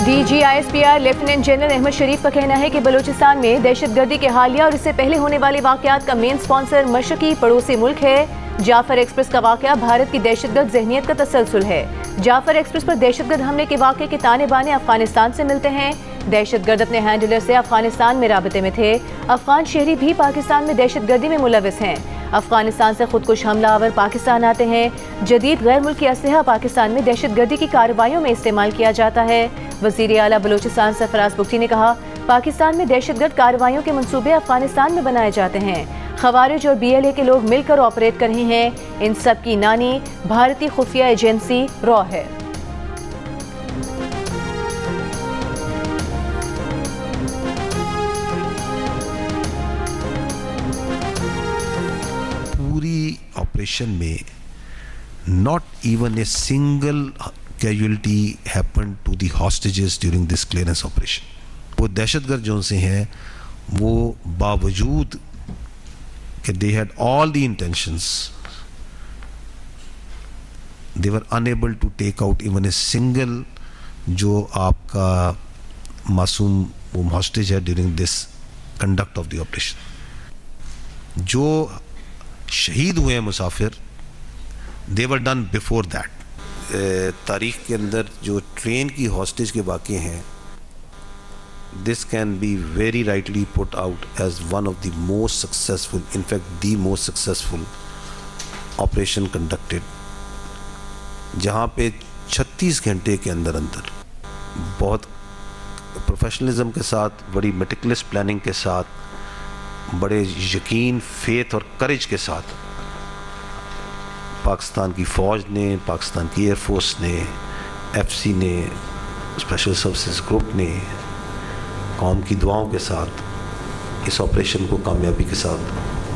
DGISPR lieutenant general Ahmad शरीफ का कहना है कि बलूचिस्तान में दहशतगर्दी के हालिया और इससे पहले होने वाले वाकयात का मेन स्पॉन्सर मशरकी पड़ोसी मुल्क है। जाफर एक्सप्रेस का वाकया भारत की दहशतगर्द जहनियत का तसलसल है। जाफर एक्सप्रेस पर दहशतगर्द हमले के वाक़े के ताने बाने अफगानिस्तान से मिलते हैं। दहशतगर्द अपने हैंडलर से अफगानिस्तान में राबते में थे। अफगान शहरी भी पाकिस्तान में दहशतगर्दी में मुलविस हैं। अफगानिस्तान से खुदकुश हमलावर पाकिस्तान आते हैं। जदीद गैर मुल्की असलहा पाकिस्तान में दहशतगर्दी की कार्रवाइयों में इस्तेमाल किया जाता है। वज़ीर आला बलूचिस्तान सरफराज बुगटी ने कहा, पाकिस्तान में दहशतगर्द कार्रवाइयों के मंसूबे अफगानिस्तान में बनाए जाते हैं। खवारिज और BLA के लोग मिलकर ऑपरेट कर रहे हैं। इन सब की नानी भारतीय खुफिया एजेंसी रॉ है। पूरी ऑपरेशन में not even a single casualty happened to the hostages during this clearance operation. वो दहशतगर्द जो से हैं वो बावजूद कि they had all the intentions, they were unable to take out even a single जो आपका मासूम हॉस्टेज है during this conduct of the operation। जो शहीद हुए हैं मुसाफिर, they were done before that। तारीख के अंदर जो ट्रेन की हॉस्टेज के वाक़े हैं, this can be very rightly put out as one of the most successful, in fact the most successful operation conducted, जहाँ पे 36 घंटे के अंदर बहुत प्रोफेशनलिज्म के साथ, बड़ी मेटिकुलस प्लानिंग के साथ, बड़े यकीन, फेथ और करेज के साथ पाकिस्तान की फ़ौज ने, पाकिस्तान की एयरफोर्स ने, FC ने, स्पेशल सर्विसेज ग्रुप ने कौम की दुआओं के साथ इस ऑपरेशन को कामयाबी के साथ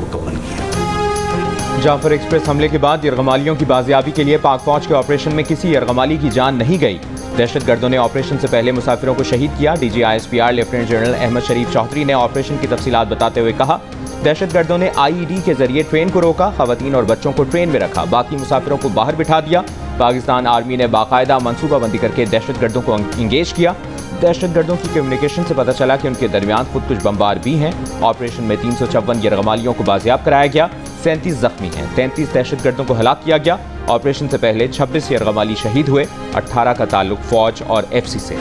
मुकम्मल किया। जाफर एक्सप्रेस हमले के बाद यरगमालियों की बाजियाबी के लिए पाक फौज के ऑपरेशन में किसी यरगमाली की जान नहीं गई। दहशतगर्दों ने ऑपरेशन से पहले मुसाफिरों को शहीद किया। DGISPR लेफ्टिनेंट जनरल अहमद शरीफ चौधरी ने ऑपरेशन की तफसीलात बताते हुए कहा, दहशतगर्दों ने IED के जरिए ट्रेन को रोका, खवातीन और बच्चों को ट्रेन में रखा, बाकी मुसाफिरों को बाहर बिठा दिया। पाकिस्तान आर्मी ने बाकायदा मनसूबाबंदी करके दहशतगर्दों को इंगेज किया। दहशतगर्दों की कम्युनिकेशन से पता चला कि उनके दरमियान खुदकुश बमबार भी हैं। ऑपरेशन में 354 यरगमालियों को बाजियाब कराया गया। 37 जख्मी हैं। 33 दहशतगर्दों को हलाक किया गया। ऑपरेशन से पहले 26 यरगमाली शहीद हुए। 18 का ताल्लुक फौज और FC से।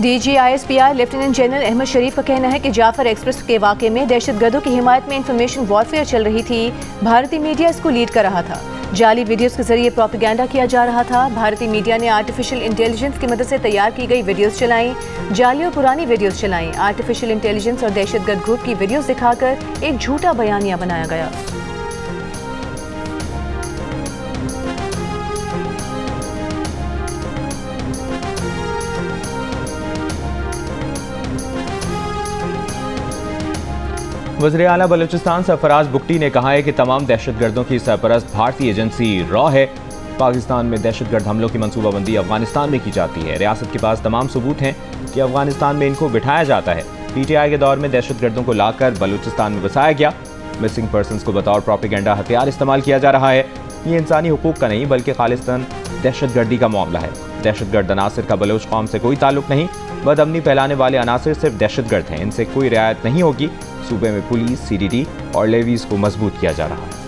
DGISPR लेफ्टिनेंट जनरल अहमद शरीफ का कहना है कि जाफर एक्सप्रेस के वाक़े में दहशतगर्दों की हिमायत में इंफॉर्मेशन वॉरफेयर चल रही थी। भारतीय मीडिया इसको लीड कर रहा था। जाली वीडियोस के जरिए प्रोपेगेंडा किया जा रहा था। भारतीय मीडिया ने आर्टिफिशियल इंटेलिजेंस की मदद से तैयार की गई वीडियोस चलाई, जाली और पुरानी वीडियोस चलाई। आर्टिफिशियल इंटेलिजेंस और दहशतगर्द ग्रुप की वीडियोस दिखाकर एक झूठा बयानिया बनाया गया। वज़ीर आला बलूचिस्तान सरफराज बुगटी ने कहा है कि तमाम दहशतगर्दों की सरपरस्त भारतीय एजेंसी रॉ है। पाकिस्तान में दहशतगर्द हमलों की मनसूबाबंदी अफगानिस्तान में की जाती है। रियासत के पास तमाम सबूत हैं कि अफगानिस्तान में इनको बिठाया जाता है। PTI के दौर में दहशतगर्दों को लाकर बलूचिस्तान में बसाया गया। मिसिंग पर्सनस को बतौर प्रोपेगेंडा हथियार इस्तेमाल किया जा रहा है। ये इंसानी हुकूक का नहीं बल्कि खालिस्तान दहशतगर्दी का मामला है। दहशतगर्द अनासिर का बलोच कौम से कोई ताल्लुक नहीं। बदअमनी फैलाने वाले अनासिर सिर्फ दहशतगर्द हैं। इनसे कोई रियायत नहीं होगी। सूबे में पुलिस, CDD और लेवीज को मजबूत किया जा रहा है।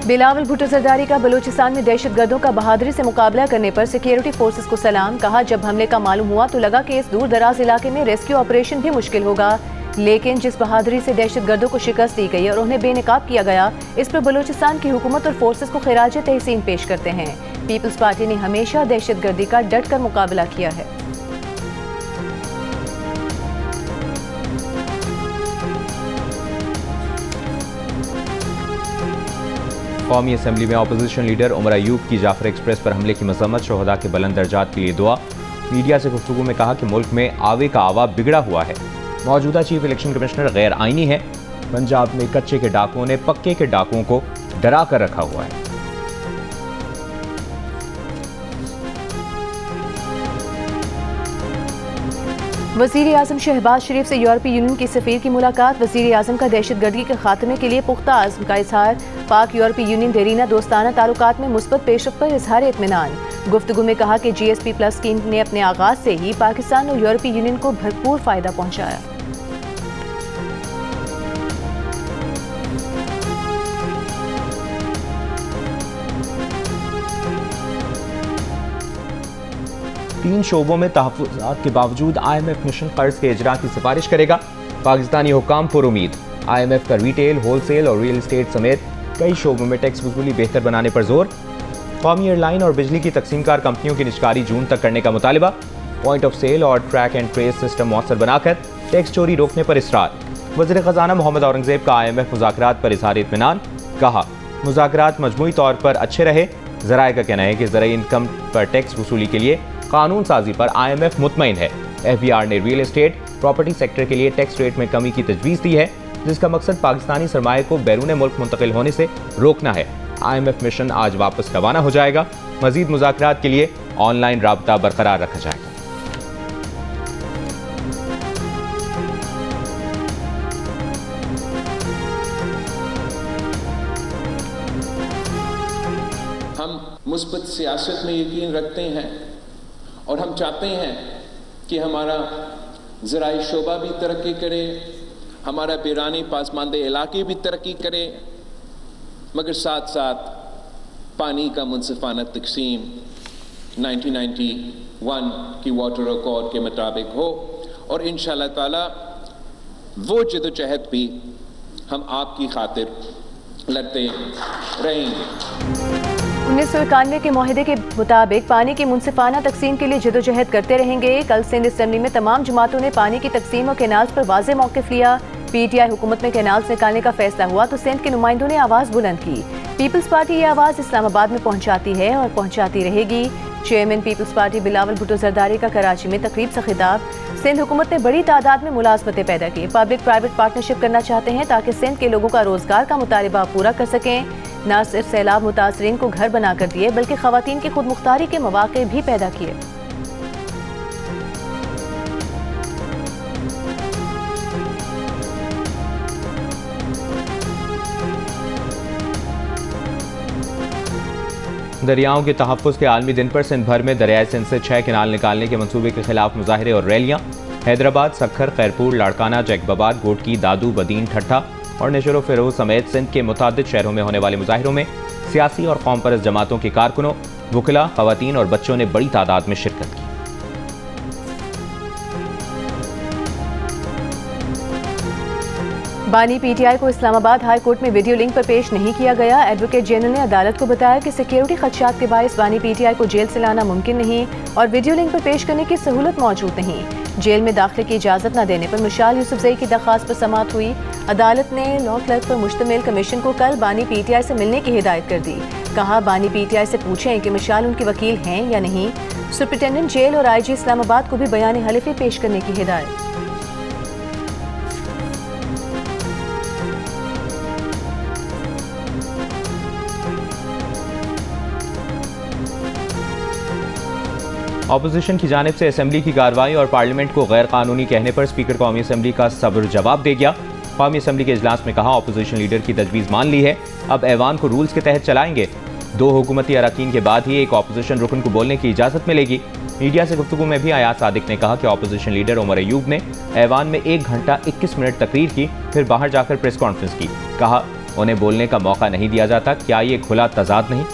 बिलावल भुट्टो जरदारी का बलूचिस्तान में दहशतगर्दों का बहादुरी से मुकाबला करने पर सिक्योरिटी फोर्सेस को सलाम। कहा, जब हमले का मालूम हुआ तो लगा कि इस दूर दराज इलाके में रेस्क्यू ऑपरेशन भी मुश्किल होगा, लेकिन जिस बहादुरी से दहशतगर्दों को शिकस्त दी गई और उन्हें बेनकाब किया गया, इस पर बलूचिस्तान की हुकूमत और फोर्सेस को खिराज तहसीन पेश करते हैं। पीपल्स पार्टी ने हमेशा दहशतगर्दी का डट कर मुकाबला किया है। कौमी असम्बली में अपोजिशन लीडर उमर अयूब की जाफर एक्सप्रेस पर हमले की मजम्मत, शोहदा के बुलंद दर्जात के लिए दुआ। मीडिया से गुफ्तगू में कहा कि मुल्क में आवे का आवा बिगड़ा हुआ है। मौजूदा चीफ इलेक्शन कमिश्नर गैर आईनी है। पंजाब में कच्चे के डाकुओं ने पक्के के डाकुओं को डरा कर रखा हुआ है। वज़ीर आज़म शहबाज शरीफ से यूरोपीय यूनियन की सफ़ीर की मुलाकात। वज़ीर आज़म का दहशतगर्दी के खात्मे के लिए पुख्ता आज़म का इजहार। पाक यूरोपीय यूनियन देरीना दोस्ताना ताल्लुकात में मुस्बत पेशरफ्त पर इजहार इत्मीनान। गुफ्तगू में कहा कि GSP+ स्कीम ने अपने आगाज से ही पाकिस्तान और यूरोपीय यूनियन को भरपूर फायदा पहुंचाया। तीन शोबों में तहफ़्फ़ुज़ात के बावजूद IMF मिशन कर्ज के इजरा की सिफारिश करेगा। पाकिस्तानी हुक्काम पर उम्मीद। IMF का रिटेल, होलसेल और रियल एस्टेट समेत कई शोबों में टैक्स वसूली बेहतर बनाने पर जोर। कौमी एयरलाइन और बिजली की तकसीमकार कंपनियों की निजकारी जून तक करने का मुतालिबा। पॉइंट ऑफ सेल और ट्रैक एंड ट्रेस सिस्टम मौसर बनाकर टैक्स चोरी रोकने पर इसरार। वज़ीर ख़ज़ाना मोहम्मद औरंगज़ेब का IMF मुज़ाकरात पर इज़हार इत्मीनान। कहा, मुज़ाकरात मजमूई तौर पर अच्छे रहे। ज़राए का कहना है कि ज़राई इनकम पर टैक्स वसूली के लिए कानून साजी पर IMF मुतमईन है। FBR ने रियल एस्टेट, प्रॉपर्टी सेक्टर के लिए टैक्स रेट में कमी की तजवीज़ दी है, जिसका मकसद पाकिस्तानी सरमाए को बैरून मुल्क मुंतकिल होने से रोकना है। IMF मिशन आज वापस रवाना हो जाएगा। मजीद मुज़ाकरात के लिए ऑनलाइन राबता बरकरार रखा जाएगा। हम मुस्बत सियासत में यकीन रखते हैं और हम चाहते हैं कि हमारा ज़राई शोबा भी तरक्की करे, हमारा बैरानी पासमानदे इलाके भी तरक्की करे, मगर साथ साथ पानी का मुनसिफाना तकसीम 1991 की वाटर अकॉर्ड के मुताबिक हो और इंशाअल्लाह ताला वो जदोजहद भी हम आपकी खातिर लड़ते रहेंगे। 1991 के मुआहदे के मुताबिक पानी की मुनसिफाना तकसीम के लिए जदोजहद करते रहेंगे। कल सिंध असम्बली में तमाम जमातों ने पानी की तकसीम और कैनाल्स पर वाज़ेह मौक़िफ़ लिया। PTI हुकूमत में कैनाल्स निकालने का फैसला हुआ तो सिंध के नुमाइंदों ने आवाज़ बुलंद की। पीपल्स पार्टी ये आवाज़ इस्लामाबाद में पहुँचाती है और पहुँचाती रहेगी। चेयरमैन पीपल्स पार्टी बिलावल भुट्टो जरदारी का कराची में तकरीब से खिताब। सिंध हुकूमत ने बड़ी तादाद में मुलाजमतें पैदा की। पब्लिक प्राइवेट पार्टनरशिप करना चाहते हैं ताकि सिंध के लोगों का रोजगार का मुतालिबा पूरा कर सकें। न सिर्फ सैलाब मुतासरीन को घर बना कर दिए बल्कि खवातीन की खुद मुख्तारी के मौके भी पैदा किए। दरियाओं के तहफ़्फ़ुज़ के आलमी दिन पर सिंध भर में दरियाए सिंध से 6 कैनाल निकालने के मंसूबे के खिलाफ मुजाहरे और रैलियाँ। हैदराबाद, सखर, खैरपुर, लाड़काना, जैकबाबाद, गोटकी, दादू, बदीन, ठट्ठा और नशर फिरोज समेत सिंध के मुतादिद शहरों में होने वाले मुजाहिरों में सियासी और कौम परस्त जमातों के कारकुनों, वुकला, खवातीन और बच्चों ने बड़ी तादाद में शिरकत की। बानी PTI को इस्लामाबाद हाई कोर्ट में वीडियो लिंक पर पेश नहीं किया गया। एडवोकेट जनरल ने अदालत को बताया कि सिक्योरिटी खदशात के बायस बानी PTI को जेल से लाना मुमकिन नहीं और वीडियो लिंक पर पेश करने की सहूलत मौजूद नहीं। जेल में दाखिले की इजाज़त न देने पर मिशाल यूसुफजई की दरख्वास्त पर समाअत हुई। अदालत ने लॉ क्लर्क पर मुश्तमिल कमीशन को कल बानी PTI से मिलने की हिदायत कर दी। कहा, बानी PTI से पूछें कि मिशाल उनके वकील हैं या नहीं। सुप्रिटेंडेंट जेल और IG इस्लामाबाद को भी बयान हलफी पेश करने की हिदायत। अपोजिशन की जानिब से असम्बली की कार्रवाई और पार्लियामेंट को गैर कानूनी कहने पर स्पीकर कौमी असम्बली का सब्र जवाब दे गया। कौमी असम्बली के इजलास में कहा, अपोजिशन लीडर की तजवीज़ मान ली है, अब ऐवान को रूल्स के तहत चलाएंगे। 2 हुकूमती अरकान के बाद ही एक अपोजिशन रुकन को बोलने की इजाज़त मिलेगी। मीडिया से गुफ्तगू में भी अयाज सादिक ने कहा कि अपोजिशन लीडर उमर अयूब ने ऐवान में 1 घंटा 21 मिनट तकरीर की, फिर बाहर जाकर प्रेस कॉन्फ्रेंस की। कहा, उन्हें बोलने का मौका नहीं दिया जाता। क्या ये खुला तजाद नहीं?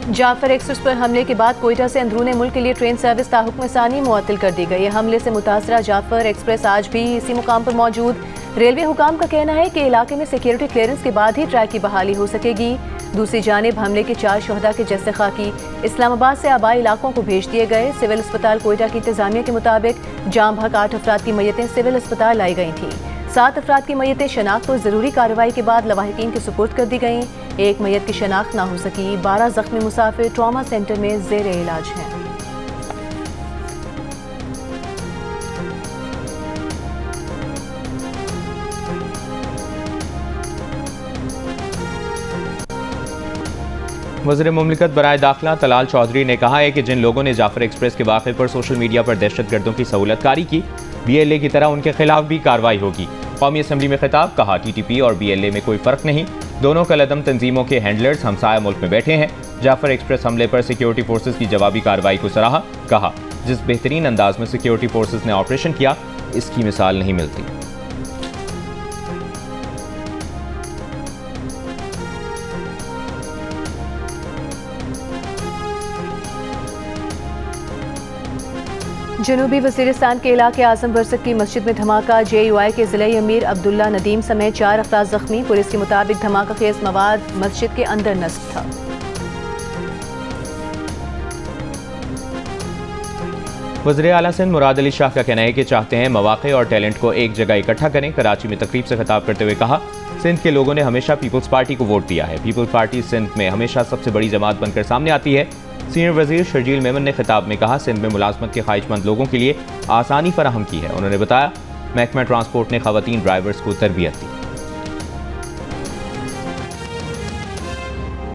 जाफर एक्सप्रेस पर हमले के बाद कोयटा से अंदरूनी मुल्क के लिए ट्रेन सर्विस ताहुक्म सानी मुअत्तल कर दी गई है। हमले से मुतासरा जाफर एक्सप्रेस आज भी इसी मुकाम पर मौजूद। रेलवे हुकाम का कहना है कि इलाके में सिक्योरिटी क्लियरेंस के बाद ही ट्रैक की बहाली हो सकेगी। दूसरी जानिब हमले के 4 शहदा के जस्से खाकी इस्लामाबाद से आबाई इलाकों को भेज दिए गए। सिविल अस्पताल कोयटा की इंतजामिया के मुताबिक जाम भक 8 अफराद की मैयतें सिविल अस्पताल लाई गई थी। 7 अफराद की मय्यतें शनाख्त और ज़रूरी कार्रवाई के बाद लवाहिकीन के सुपुर्द कर दी गईं। एक मय्यत की शनाख्त ना हो सकी। 12 जख्मी मुसाफिर ट्रॉमा सेंटर में ज़ेर इलाज हैं। वज़ीर मुमलिकत बराए दाखिला तलाल चौधरी ने कहा है कि जिन लोगों ने जाफर एक्सप्रेस के वाक़े पर सोशल मीडिया पर दहशतगर्दों की सहूलतकारी की, BLA की तरह उनके खिलाफ भी कार्रवाई होगी। कौमी असम्बली में खिताब, कहा TTP और BLA में कोई फ़र्क नहीं, दोनों कलअदम तंजीमों के हैंडलर्स हमसाया मुल्क में बैठे हैं। जाफर एक्सप्रेस हमले पर सिक्योरिटी फोर्सेज की जवाबी कार्रवाई को सराहा, कहा जिस बेहतरीन अंदाज में सिक्योरिटी फोर्सेज ने ऑपरेशन किया, इसकी मिसाल नहीं मिलती। जनूबी वज़ीरिस्तान के इलाके आज़म बरसक की मस्जिद में धमाका। JUI के ज़िले अमीर अब्दुल्ला नदीम समेत 4 अफराद ज़ख्मी। पुलिस के मुताबिक धमाका खेज मवाद मस्जिद के अंदर नस्ब था। वज़ीर आला सिंध मुराद अली शाह का कहना है कि चाहते हैं मौक़े और टैलेंट को एक जगह इकट्ठा करें। कराची में तकरीब से खिताब करते हुए कहा, सिंध के लोगों ने हमेशा पीपल्स पार्टी को वोट दिया है। पीपल्स पार्टी सिंध में हमेशा सबसे बड़ी जमात बनकर सामने आती है। सीनियर वजीर शर्जील मेमन ने खिताब में कहा, सिंध में मुलाजमत के ख्वाहिशमंद लोगों के लिए आसानी फराहम की है। उन्होंने बताया, महकमा ट्रांसपोर्ट ने खवातीन ड्राइवर्स को तरबियत दी।